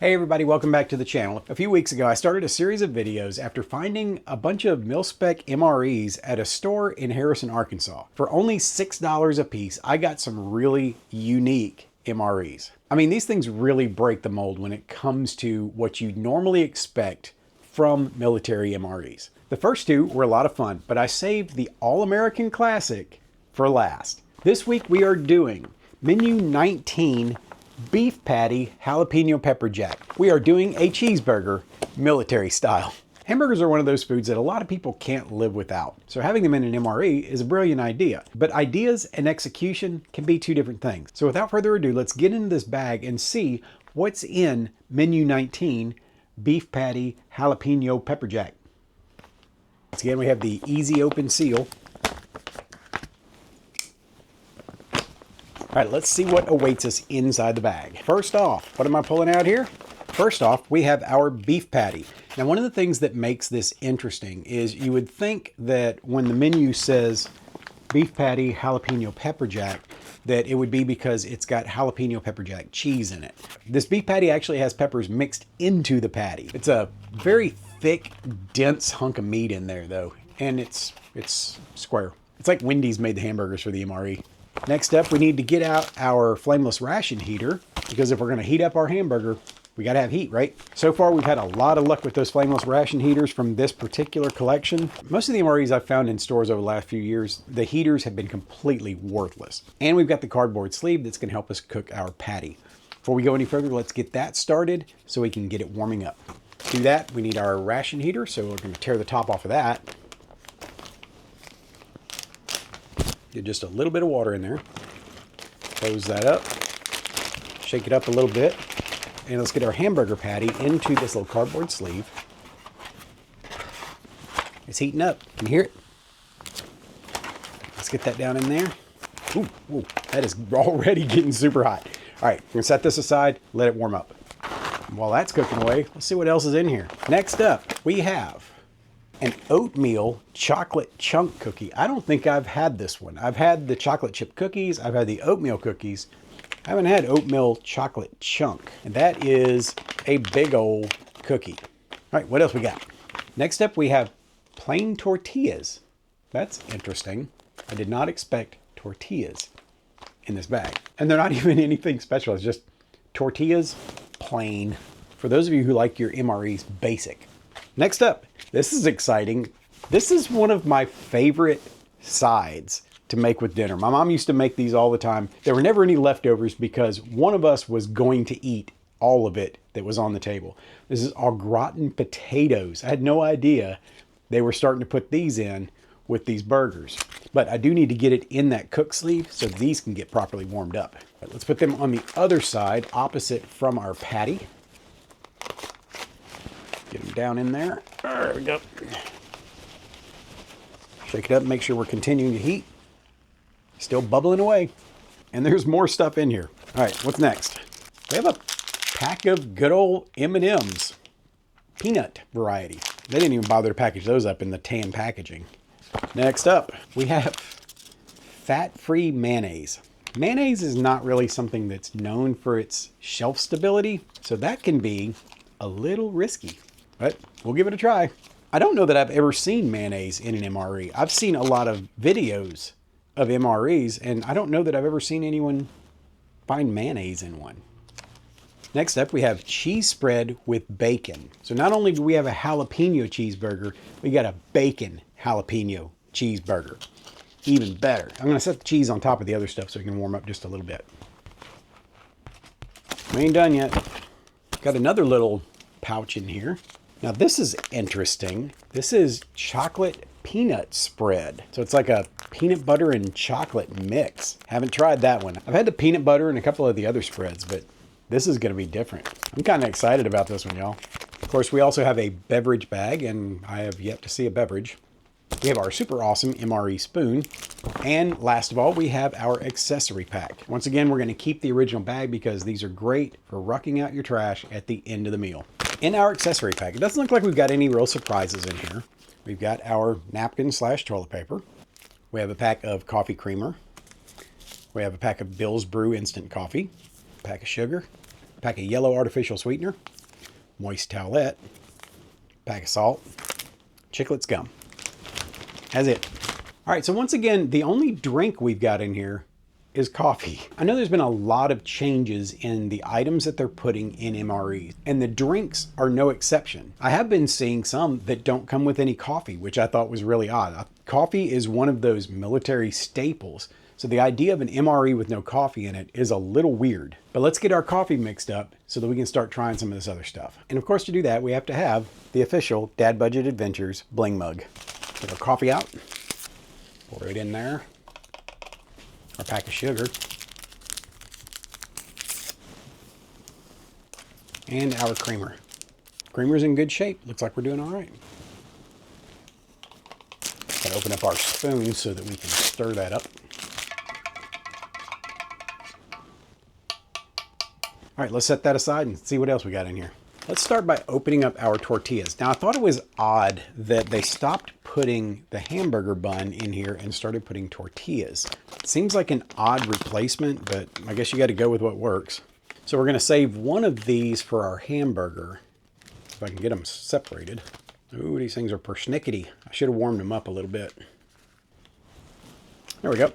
Hey everybody, welcome back to the channel. A few weeks ago, I started a series of videos after finding a bunch of mil-spec MREs at a store in Harrison, Arkansas. For only $6 a piece, I got some really unique MREs. I mean, these things really break the mold when it comes to what you normally expect from military MREs. The first two were a lot of fun, but I saved the All-American Classic for last. This week we are doing Menu 19 Beef Patty Jalapeno Pepper Jack. We are doing a cheeseburger, military style. Hamburgers are one of those foods that a lot of people can't live without. So having them in an MRE is a brilliant idea. But ideas and execution can be two different things. So without further ado, let's get into this bag and see what's in Menu 19 Beef Patty Jalapeno Pepper Jack. Once again, we have the easy open seal. All right, let's see what awaits us inside the bag. First off, what am I pulling out here? First off, we have our beef patty. Now, one of the things that makes this interesting is you would think that when the menu says beef patty jalapeno pepper jack, that it would be because it's got jalapeno pepper jack cheese in it. This beef patty actually has peppers mixed into the patty. It's a very thick, dense hunk of meat in there though, and it's square. It's like Wendy's made the hamburgers for the MRE. Next up, we need to get out our flameless ration heater, because if we're going to heat up our hamburger, we got to have heat, right? So far, we've had a lot of luck with those flameless ration heaters from this particular collection. Most of the MREs I've found in stores over the last few years, the heaters have been completely worthless. And we've got the cardboard sleeve that's going to help us cook our patty. Before we go any further, let's get that started so we can get it warming up. To do that, we need our ration heater, so we're going to tear the top off of that. Get just a little bit of water in there. Close that up. Shake it up a little bit. And let's get our hamburger patty into this little cardboard sleeve. It's heating up. Can you hear it? Let's get that down in there. Ooh, ooh, that is already getting super hot. All right, we're gonna set this aside, let it warm up. And while that's cooking away, let's see what else is in here. Next up, we have an oatmeal chocolate chunk cookie. I don't think I've had this one. I've had the chocolate chip cookies. I've had the oatmeal cookies. I haven't had oatmeal chocolate chunk. And that is a big old cookie. All right, what else we got? Next up, we have plain tortillas. That's interesting. I did not expect tortillas in this bag. And they're not even anything special. It's just tortillas, plain. For those of you who like your MREs basic. Next up, this is exciting. This is one of my favorite sides to make with dinner. My mom used to make these all the time. There were never any leftovers because one of us was going to eat all of it that was on the table. This is our gratin potatoes. I had no idea they were starting to put these in with these burgers. But I do need to get it in that cook sleeve so these can get properly warmed up. Right, let's put them on the other side, opposite from our patty. Get them down in there. There we go. Shake it up, make sure we're continuing to heat. Still bubbling away. And there's more stuff in here. All right, what's next? We have a pack of good old M&Ms. Peanut variety. They didn't even bother to package those up in the tan packaging. Next up, we have fat-free mayonnaise. Mayonnaise is not really something that's known for its shelf stability, so that can be a little risky. But we'll give it a try. I don't know that I've ever seen mayonnaise in an MRE. I've seen a lot of videos of MREs, and I don't know that I've ever seen anyone find mayonnaise in one. Next up, we have cheese spread with bacon. So not only do we have a jalapeno cheeseburger, we got a bacon jalapeno cheeseburger. Even better. I'm gonna set the cheese on top of the other stuff so it can warm up just a little bit. We ain't done yet. Got another little pouch in here. Now this is interesting. This is chocolate peanut spread. So it's like a peanut butter and chocolate mix. Haven't tried that one. I've had the peanut butter and a couple of the other spreads, but this is gonna be different. I'm kind of excited about this one, y'all. Of course, we also have a beverage bag, and I have yet to see a beverage. We have our super awesome MRE spoon. And last of all, we have our accessory pack. Once again, we're gonna keep the original bag because these are great for rucking out your trash at the end of the meal. In our accessory pack, it doesn't look like we've got any real surprises in here. We've got our napkin / toilet paper. We have a pack of coffee creamer. We have a pack of Bill's Brew instant coffee, a pack of sugar, pack of yellow artificial sweetener, moist towelette, pack of salt, Chiclets gum. That's it. All right, so once again, the only drink we've got in here is coffee. I know there's been a lot of changes in the items that they're putting in MREs, and the drinks are no exception. I have been seeing some that don't come with any coffee, which I thought was really odd. Coffee is one of those military staples, so the idea of an MRE with no coffee in it is a little weird. But let's get our coffee mixed up so that we can start trying some of this other stuff. And of course, to do that, we have to have the official Dad Budget Adventures bling mug. Get our coffee out, pour it in there. Our pack of sugar, and our creamer. Creamer's in good shape. Looks like we're doing all right. Gotta open up our spoon so that we can stir that up. All right, let's set that aside and see what else we got in here. Let's start by opening up our tortillas. Now, I thought it was odd that they stopped putting the hamburger bun in here and started putting tortillas. It seems like an odd replacement, but I guess you got to go with what works. So we're going to save one of these for our hamburger, if I can get them separated. Ooh, these things are persnickety. I should have warmed them up a little bit. There we go.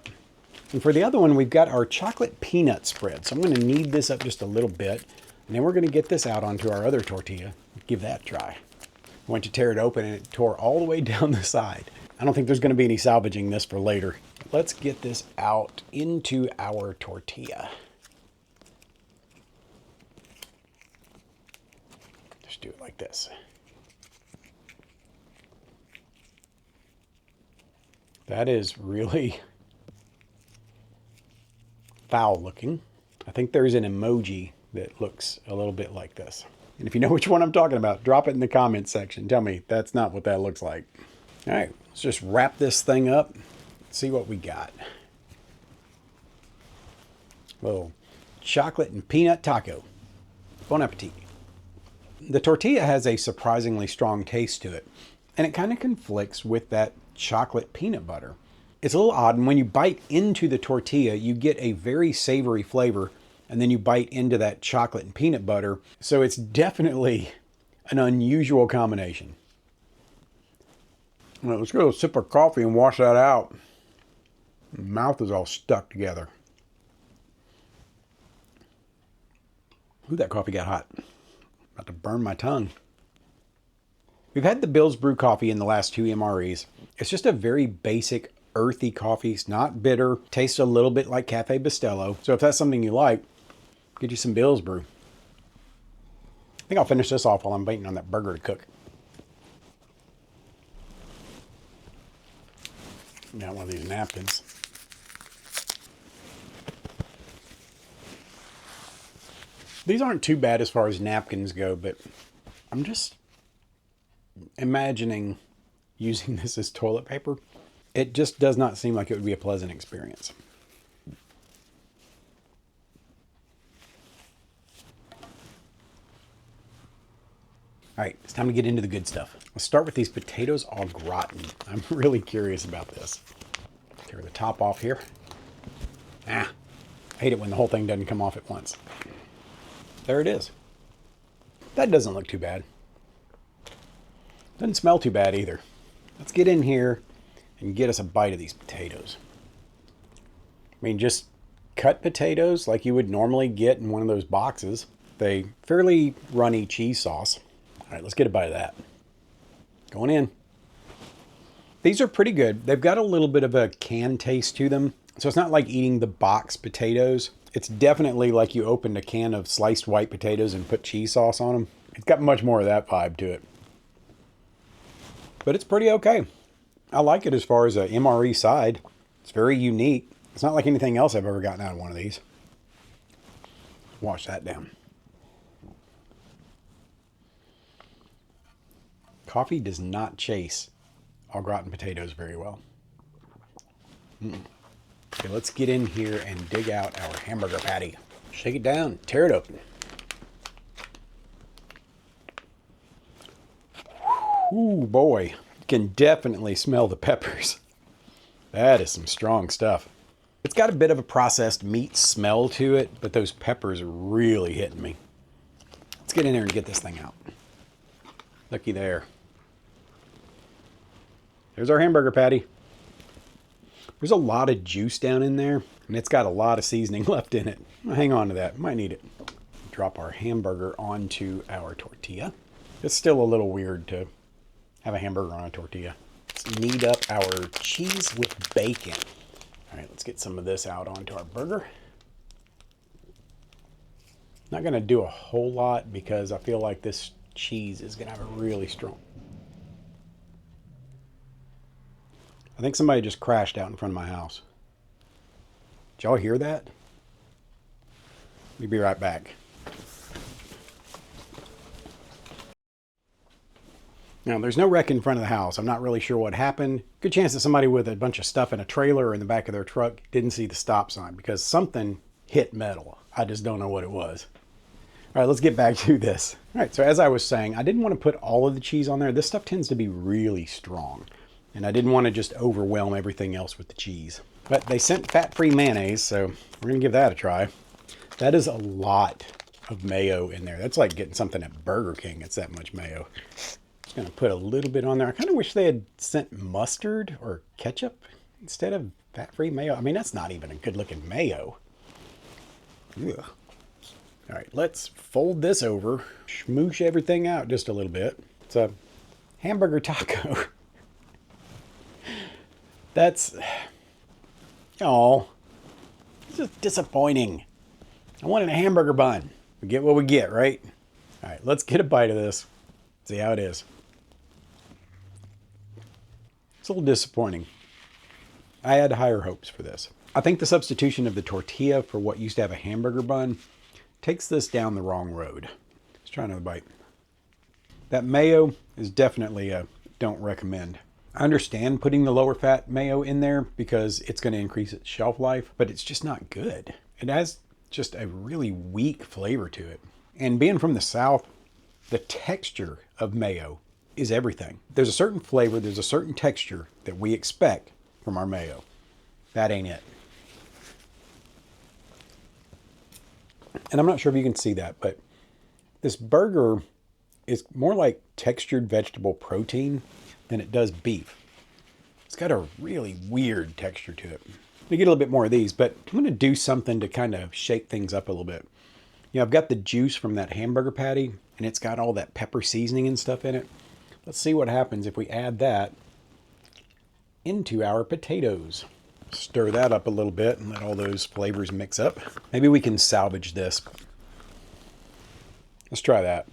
And for the other one, we've got our chocolate peanut spread. So I'm going to knead this up just a little bit, and then we're going to get this out onto our other tortilla. Give that a try. I went to tear it open and it tore all the way down the side. I don't think there's going to be any salvaging this for later. Let's get this out into our tortilla. Just do it like this. That is really foul looking. I think there's an emoji that looks a little bit like this. And if you know which one I'm talking about, drop it in the comments section. Tell me that's not what that looks like. All right, let's just wrap this thing up. See what we got. Little chocolate and peanut taco. Bon appetit. The tortilla has a surprisingly strong taste to it, and it kind of conflicts with that chocolate peanut butter. It's a little odd, and when you bite into the tortilla, you get a very savory flavor, and then you bite into that chocolate and peanut butter. So it's definitely an unusual combination. Well, let's go sip our coffee and wash that out. My mouth is all stuck together. Ooh, that coffee got hot. About to burn my tongue. We've had the Bill's Brew coffee in the last two MREs. It's just a very basic, earthy coffee. It's not bitter. Tastes a little bit like Cafe Bustelo. So if that's something you like, get you some Bill's Brew. I think I'll finish this off while I'm waiting on that burger to cook. Got one of these napkins. These aren't too bad as far as napkins go, but I'm just imagining using this as toilet paper. It just does not seem like it would be a pleasant experience. All right, it's time to get into the good stuff. Let's start with these potatoes au gratin. I'm really curious about this. Tear the top off here. I hate it when the whole thing doesn't come off at once. There it is. That doesn't look too bad. Doesn't smell too bad either. Let's get in here and get us a bite of these potatoes. I mean, just cut potatoes like you would normally get in one of those boxes. They fairly runny cheese sauce. All right, let's get a bite of that. Going in. These are pretty good. They've got a little bit of a canned taste to them. So it's not like eating the box potatoes. It's definitely like you opened a can of sliced white potatoes and put cheese sauce on them. It's got much more of that vibe to it. But it's pretty okay. I like it as far as a MRE side. It's very unique. It's not like anything else I've ever gotten out of one of these. Wash that down. Coffee does not chase au gratin potatoes very well. Okay, let's get in here and dig out our hamburger patty. Shake it down, tear it open. Ooh, boy. You can definitely smell the peppers. That is some strong stuff. It's got a bit of a processed meat smell to it, but those peppers are really hitting me. Let's get in there and get this thing out. Looky there. There's our hamburger patty. There's a lot of juice down in there, and it's got a lot of seasoning left in it. Hang on to that. Might need it. Drop our hamburger onto our tortilla. It's still a little weird to have a hamburger on a tortilla. Let's knead up our cheese with bacon. All right, let's get some of this out onto our burger. Not going to do a whole lot because I feel like this cheese is going to have a really strong... I think somebody just crashed out in front of my house. Did y'all hear that? We'll be right back. Now, there's no wreck in front of the house. I'm not really sure what happened. Good chance that somebody with a bunch of stuff in a trailer or in the back of their truck didn't see the stop sign because something hit metal. I just don't know what it was. All right, let's get back to this. All right, so as I was saying, I didn't want to put all of the cheese on there. This stuff tends to be really strong, and I didn't want to just overwhelm everything else with the cheese. But they sent fat-free mayonnaise, so we're going to give that a try. That is a lot of mayo in there. That's like getting something at Burger King. It's that much mayo. Just going to put a little bit on there. I kind of wish they had sent mustard or ketchup instead of fat-free mayo. I mean, that's not even a good-looking mayo. Ugh. All right, let's fold this over, smoosh everything out just a little bit. It's a hamburger taco. That's, oh, it's just disappointing. I wanted a hamburger bun. We get what we get, right? All right, let's get a bite of this. See how it is. It's a little disappointing. I had higher hopes for this. I think the substitution of the tortilla for what used to have a hamburger bun takes this down the wrong road. Let's try another bite. That mayo is definitely a don't recommend. I understand putting the lower fat mayo in there because it's going to increase its shelf life, but it's just not good. It has just a really weak flavor to it. And being from the South, the texture of mayo is everything. There's a certain flavor, there's a certain texture that we expect from our mayo. That ain't it. And I'm not sure if you can see that, but this burger is more like textured vegetable protein than it does beef. It's got a really weird texture to it. I'm gonna get a little bit more of these, but I'm gonna do something to kind of shake things up a little bit. You know, I've got the juice from that hamburger patty, and it's got all that pepper seasoning and stuff in it. Let's see what happens if we add that into our potatoes. Stir that up a little bit and let all those flavors mix up. Maybe we can salvage this. Let's try that.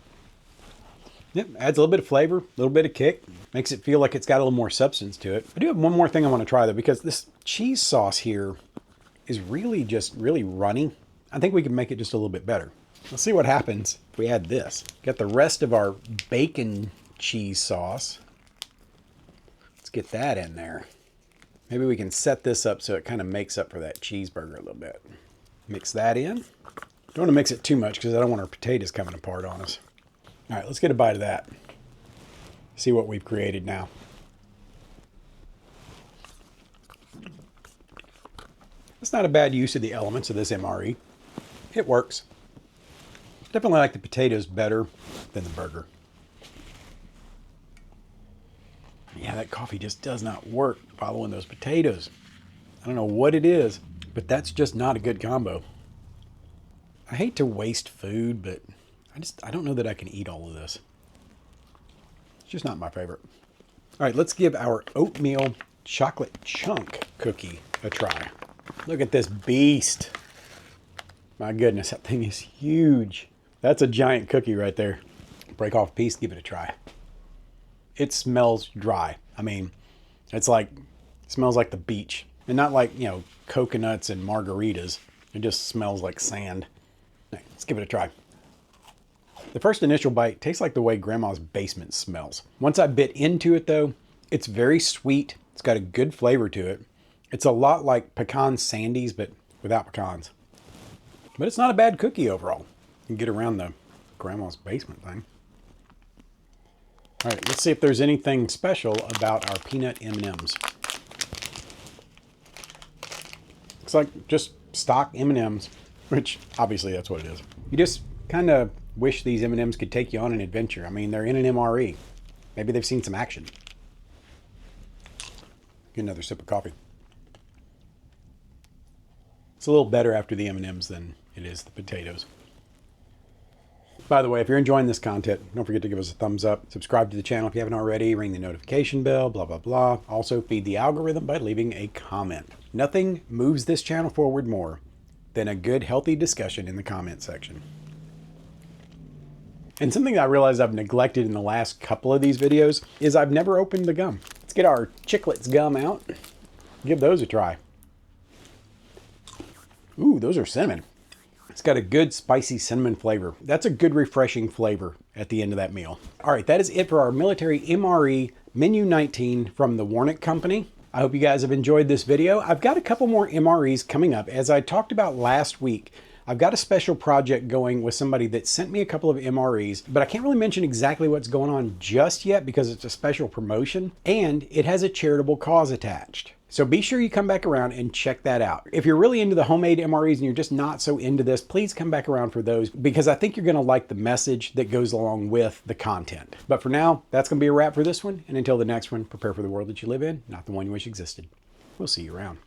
Yep, adds a little bit of flavor, a little bit of kick. Makes it feel like it's got a little more substance to it. I do have one more thing I want to try though, because this cheese sauce here is really just really runny. I think we can make it just a little bit better. Let's see what happens if we add this. Got the rest of our bacon cheese sauce. Let's get that in there. Maybe we can set this up so it kind of makes up for that cheeseburger a little bit. Mix that in. Don't want to mix it too much because I don't want our potatoes coming apart on us. All right, let's get a bite of that. See what we've created now. It's not a bad use of the elements of this MRE. It works. Definitely like the potatoes better than the burger. Yeah, that coffee just does not work following those potatoes. I don't know what it is, but that's just not a good combo. I hate to waste food, but I don't know that I can eat all of this. It's just not my favorite. All right, let's give our oatmeal chocolate chunk cookie a try. Look at this beast. My goodness, that thing is huge. That's a giant cookie right there. Break off a piece, give it a try. It smells dry. I mean, it's like, it smells like the beach. And not like, you know, coconuts and margaritas. It just smells like sand. Right, let's give it a try. The first initial bite tastes like the way Grandma's basement smells. Once I bit into it though, it's very sweet. It's got a good flavor to it. It's a lot like pecan sandies, but without pecans. But it's not a bad cookie overall. You can get around the Grandma's basement thing. All right, let's see if there's anything special about our peanut M&Ms. Looks like just stock M&Ms, which obviously that's what it is. You just kind of wish these M&Ms could take you on an adventure. I mean, they're in an MRE. Maybe they've seen some action. Get another sip of coffee. It's a little better after the M&Ms than it is the potatoes. By the way, if you're enjoying this content, don't forget to give us a thumbs up. Subscribe to the channel if you haven't already. Ring the notification bell, blah, blah, blah. Also, feed the algorithm by leaving a comment. Nothing moves this channel forward more than a good, healthy discussion in the comment section. And something that I realized I've neglected in the last couple of these videos is I've never opened the gum. Let's get our Chiclets gum out. Give those a try. Ooh, those are cinnamon. It's got a good spicy cinnamon flavor. That's a good refreshing flavor at the end of that meal. All right, that is it for our military MRE Menu 19 from the Warnick Company. I hope you guys have enjoyed this video. I've got a couple more MREs coming up. As I talked about last week, I've got a special project going with somebody that sent me a couple of MREs, but I can't really mention exactly what's going on just yet because it's a special promotion and it has a charitable cause attached. So be sure you come back around and check that out. If you're really into the homemade MREs and you're just not so into this, please come back around for those because I think you're going to like the message that goes along with the content. But for now, that's going to be a wrap for this one. And until the next one, prepare for the world that you live in, not the one you wish existed. We'll see you around.